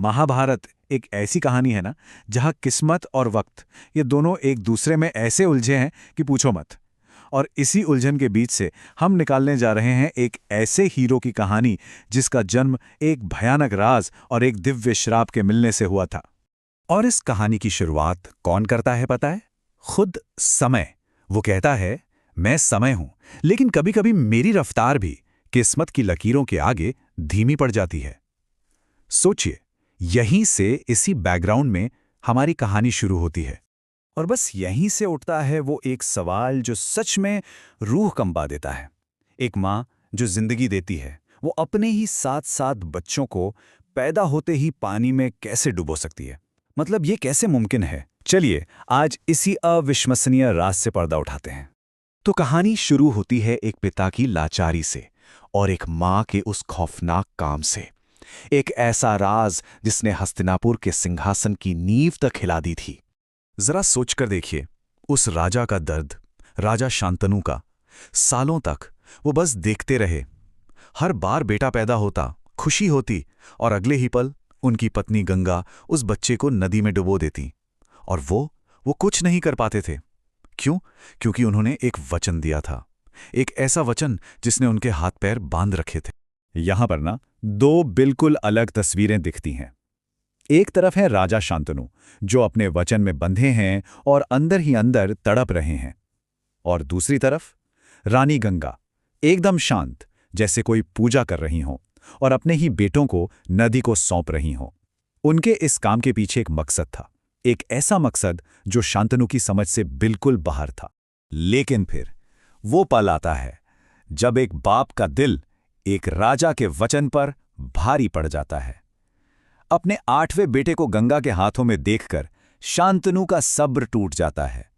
महाभारत एक ऐसी कहानी है ना, जहां किस्मत और वक्त ये दोनों एक दूसरे में ऐसे उलझे हैं कि पूछो मत। और इसी उलझन के बीच से हम निकालने जा रहे हैं एक ऐसे हीरो की कहानी जिसका जन्म एक भयानक राज और एक दिव्य श्राप के मिलने से हुआ था। और इस कहानी की शुरुआत कौन करता है पता है? खुद समय। वो कहता है, मैं समय हूं, लेकिन कभी-कभी मेरी रफ्तार भी किस्मत की लकीरों के आगे धीमी पड़ जाती है। सोचिए, यहीं से इसी बैकग्राउंड में हमारी कहानी शुरू होती है। और बस यहीं से उठता है वो एक सवाल जो सच में रूह कंपा देता है। एक माँ जो जिंदगी देती है, वो अपने ही 7-7 बच्चों को पैदा होते ही पानी में कैसे डुबो सकती है? मतलब ये कैसे मुमकिन है? चलिए आज इसी अविश्वसनीय राज से पर्दा उठाते हैं। तो कहानी शुरू होती है एक पिता की लाचारी से और एक माँ के उस खौफनाक काम से। एक ऐसा राज जिसने हस्तिनापुर के सिंहासन की नींव तक हिला दी थी। जरा सोचकर देखिए, उस राजा का दर्द, राजा शांतनु का। सालों तक वो बस देखते रहे। हर बार बेटा पैदा होता, खुशी होती, और अगले ही पल उनकी पत्नी गंगा उस बच्चे को नदी में डुबो देती। और वो कुछ नहीं कर पाते थे। क्यों? क्योंकि उन्होंने एक वचन दिया था, एक ऐसा वचन जिसने उनके हाथ पैर बांध रखे थे। यहां पर ना दो बिल्कुल अलग तस्वीरें दिखती हैं। एक तरफ है राजा शांतनु, जो अपने वचन में बंधे हैं और अंदर ही अंदर तड़प रहे हैं। और दूसरी तरफ रानी गंगा, एकदम शांत, जैसे कोई पूजा कर रही हों और अपने ही बेटों को नदी को सौंप रही हों। उनके इस काम के पीछे एक मकसद था, एक ऐसा मकसद जो शांतनु की समझ से बिल्कुल बाहर था। लेकिन फिर वो पल आता है जब एक बाप का दिल एक राजा के वचन पर भारी पड़ जाता है। अपने 8वें बेटे को गंगा के हाथों में देखकर शांतनु का सब्र टूट जाता है।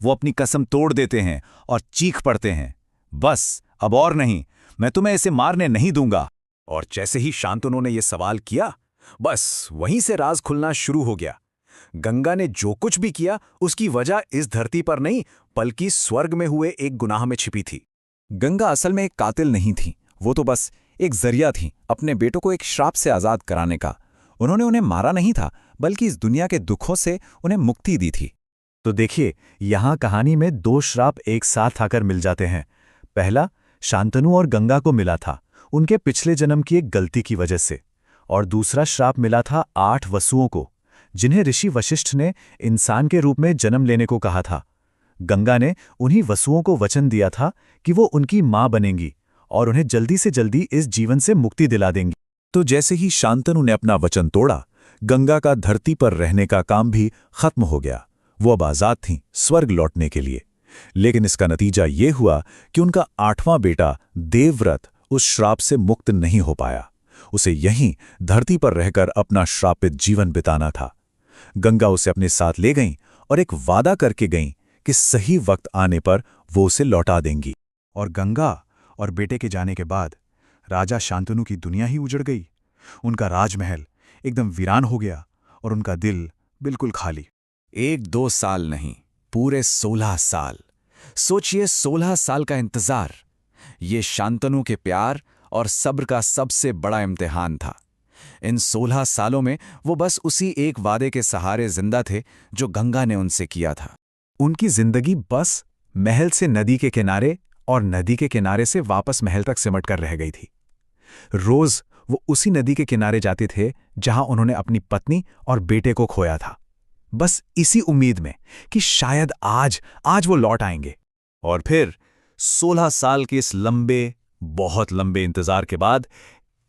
वो अपनी कसम तोड़ देते हैं और चीख पड़ते हैं, बस अब और नहीं, मैं तुम्हें इसे मारने नहीं दूंगा। और जैसे ही शांतनु ने यह सवाल किया, बस वहीं से राज खुलना शुरू हो गया। गंगा ने जो कुछ भी किया, उसकी वजह इस धरती पर नहीं, बल्कि स्वर्ग में हुए एक गुनाह में छिपी थी। गंगा असल में एक कातिल नहीं थी, वो तो बस एक जरिया थी अपने बेटों को एक श्राप से आजाद कराने का। उन्होंने उन्हें मारा नहीं था, बल्कि इस दुनिया के दुखों से उन्हें मुक्ति दी थी। तो देखिए, यहां कहानी में 2 श्राप एक साथ आकर मिल जाते हैं। पहला शांतनु और गंगा को मिला था उनके पिछले जन्म की एक गलती की वजह से, और दूसरा श्राप मिला था 8 वसुओं को, जिन्हें ऋषि वशिष्ठ ने इंसान के रूप में जन्म लेने को कहा था। गंगा ने उन्हीं वसुओं को वचन दिया था कि वो उनकी मां बनेंगी और उन्हें जल्दी से जल्दी इस जीवन से मुक्ति दिला देंगी। तो जैसे ही शांतनु ने अपना वचन तोड़ा, गंगा का धरती पर रहने का काम भी खत्म हो गया। वो अब आजाद थीं स्वर्ग लौटने के लिए। लेकिन इसका नतीजा ये हुआ कि उनका 8वां बेटा देवव्रत उस श्राप से मुक्त नहीं हो पाया। उसे यहीं धरती पर रहकर अपना श्रापित जीवन बिताना था। गंगा उसे अपने साथ ले गईं और एक वादा करके गईं कि सही वक्त आने पर वो उसे लौटा देंगी। और गंगा और बेटे के जाने के बाद राजा शांतनु की दुनिया ही उजड़ गई। उनका राजमहल एकदम वीरान हो गया और उनका दिल बिल्कुल खाली। 1-2 साल नहीं, पूरे 16 साल। सोचिए, 16 साल का इंतजार। ये शांतनु के प्यार और सब्र का सबसे बड़ा इम्तिहान था। इन 16 सालों में वो बस उसी एक वादे के सहारे जिंदा थे जो गंगा ने उनसे किया था। उनकी जिंदगी बस महल से नदी के किनारे और नदी के किनारे से वापस महल तक सिमट कर रह गई थी। रोज वो उसी नदी के किनारे जाते थे जहां उन्होंने अपनी पत्नी और बेटे को खोया था, बस इसी उम्मीद में कि शायद आज वो लौट आएंगे। और फिर 16 साल के इस लंबे, बहुत लंबे इंतजार के बाद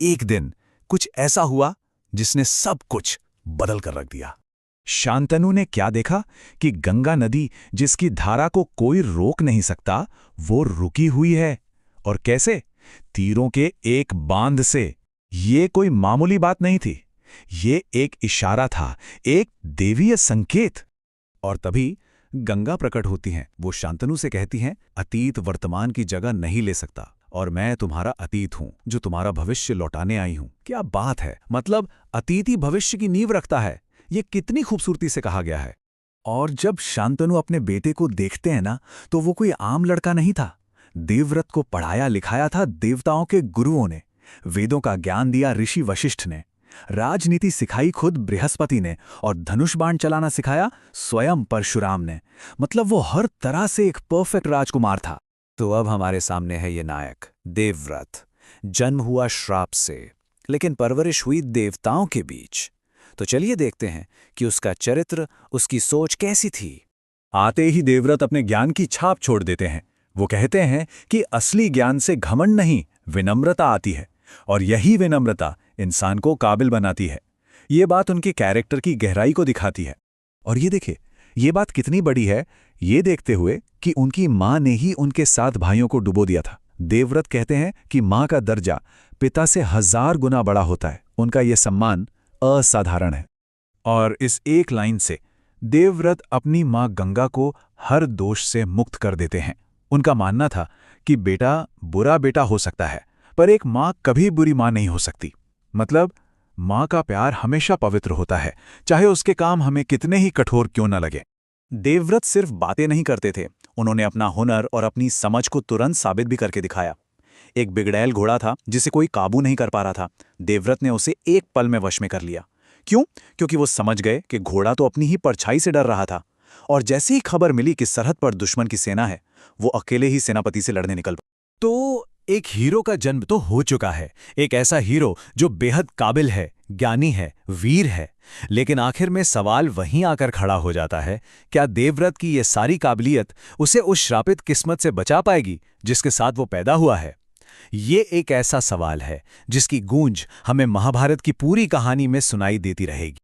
एक दिन कुछ ऐसा हुआ जिसने सब कुछ बदल कर रख दिया। शांतनु ने क्या देखा कि गंगा नदी, जिसकी धारा को कोई रोक नहीं सकता, वो रुकी हुई है। और कैसे? तीरों के एक बांध से। ये कोई मामूली बात नहीं थी, ये एक इशारा था, एक देवीय संकेत। और तभी गंगा प्रकट होती हैं। वो शांतनु से कहती हैं, अतीत वर्तमान की जगह नहीं ले सकता और मैं तुम्हारा अतीत हूं जो तुम्हारा भविष्य लौटाने आई हूं। क्या बात है! मतलब अतीत ही भविष्य की नींव रखता है। ये कितनी खूबसूरती से कहा गया है। और जब शांतनु अपने बेटे को देखते हैं ना, तो वो कोई आम लड़का नहीं था। देवव्रत को पढ़ाया लिखाया था देवताओं के गुरुओं ने, वेदों का ज्ञान दिया ऋषि वशिष्ठ ने, राजनीति सिखाई खुद बृहस्पति ने और धनुष बाण चलाना सिखाया स्वयं परशुराम ने। मतलब वो हर तरह से एक परफेक्ट राजकुमार था। तो अब हमारे सामने है ये नायक देवव्रत। जन्म हुआ श्राप से, लेकिन परवरिश हुई देवताओं के बीच। तो चलिए देखते हैं कि उसका चरित्र, उसकी सोच कैसी थी। आते ही देवव्रत अपने ज्ञान की छाप छोड़ देते हैं। वो कहते हैं कि असली ज्ञान से घमंड नहीं, विनम्रता आती है, और यही विनम्रता इंसान को काबिल बनाती है। ये बात उनके कैरेक्टर की गहराई को दिखाती है। और ये देखिए, ये बात कितनी बड़ी है ये देखते हुए कि उनकी माँ ने ही उनके 7 भाइयों को डुबो दिया था। देवव्रत कहते हैं कि माँ का दर्जा पिता से 1000 गुना बड़ा होता है। उनका ये सम्मान असाधारण है। और इस एक लाइन से देवव्रत अपनी माँ गंगा को हर दोष से मुक्त कर देते हैं। उनका मानना था कि बेटा बुरा बेटा हो सकता है, पर एक माँ कभी बुरी माँ नहीं हो सकती। मतलब माँ का प्यार हमेशा पवित्र होता है, चाहे उसके काम हमें कितने ही कठोर क्यों न लगे। देवव्रत सिर्फ बातें नहीं करते थे, उन्होंने अपना हुनर और अपनी समझ को तुरंत साबित भी करके दिखाया। एक बिगड़ैल घोड़ा था जिसे कोई काबू नहीं कर पा रहा था। देवव्रत ने उसे एक पल में वश में कर लिया। क्यों? क्योंकि वो समझ गए कि घोड़ा तो अपनी ही परछाई से डर रहा था। और जैसे ही खबर मिली कि सरहद पर दुश्मन की सेना है, वो अकेले ही सेनापति से लड़ने निकल पड़ा। तो एक हीरो का जन्म तो हो चुका है, एक ऐसा हीरो जो बेहद काबिल है, ज्ञानी है, वीर है। लेकिन आखिर में सवाल वहीं आकर खड़ा हो जाता है, क्या देवव्रत की ये सारी काबिलियत उसे उस श्रापित किस्मत से बचा पाएगी जिसके साथ वो पैदा हुआ है? ये एक ऐसा सवाल है जिसकी गूंज हमें महाभारत की पूरी कहानी में सुनाई देती रहेगी।